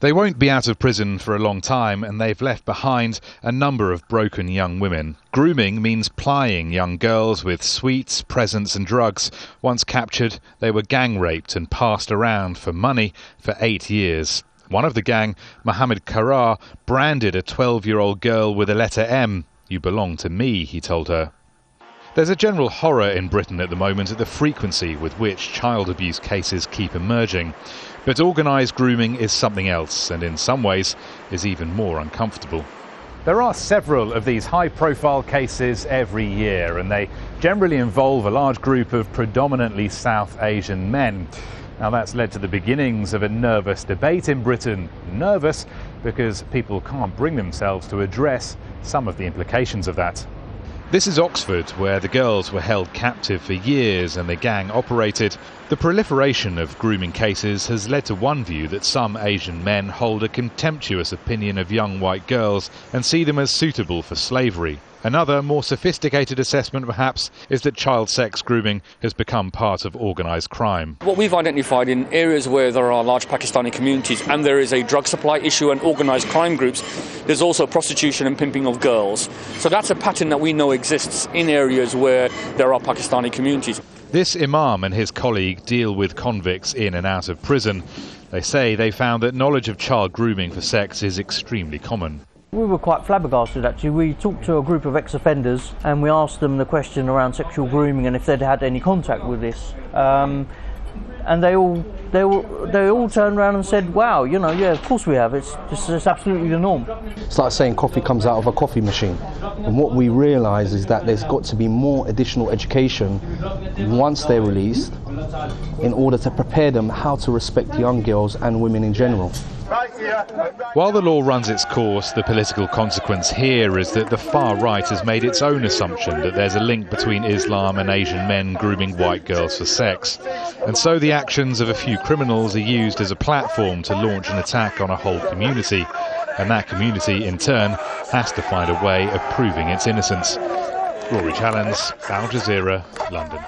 They won't be out of prison for a long time, and they've left behind a number of broken young women. Grooming means plying young girls with sweets, presents and drugs. Once captured, they were gang raped and passed around for money for 8 years. One of the gang, Mohammed Karar, branded a 12-year-old girl with a letter M. "You belong to me," he told her. There's a general horror in Britain at the moment at the frequency with which child abuse cases keep emerging. But organised grooming is something else, and in some ways is even more uncomfortable. There are several of these high-profile cases every year, and they generally involve a large group of predominantly South Asian men. Now that's led to the beginnings of a nervous debate in Britain. Nervous because people can't bring themselves to address some of the implications of that. This is Oxford, where the girls were held captive for years and the gang operated. The proliferation of grooming cases has led to one view that some Asian men hold a contemptuous opinion of young white girls and see them as suitable for slavery. Another, more sophisticated assessment perhaps, is that child sex grooming has become part of organised crime. What we've identified in areas where there are large Pakistani communities and there is a drug supply issue and organised crime groups, there's also prostitution and pimping of girls. So that's a pattern that we know exists in areas where there are Pakistani communities. This imam and his colleague deal with convicts in and out of prison. They say they found that knowledge of child grooming for sex is extremely common. We were quite flabbergasted actually. We talked to a group of ex-offenders and we asked them the question around sexual grooming and if they'd had any contact with this. And they all turned around and said, "Wow, you know, yeah, of course we have. It's absolutely the norm." It's like saying coffee comes out of a coffee machine. And what we realise is that there's got to be more additional education once they're released in order to prepare them how to respect young girls and women in general. While the law runs its course, the political consequence here is that the far right has made its own assumption that there's a link between Islam and Asian men grooming white girls for sex. And so the actions of a few criminals are used as a platform to launch an attack on a whole community. And that community, in turn, has to find a way of proving its innocence. Rory, Challands, Al Jazeera, London.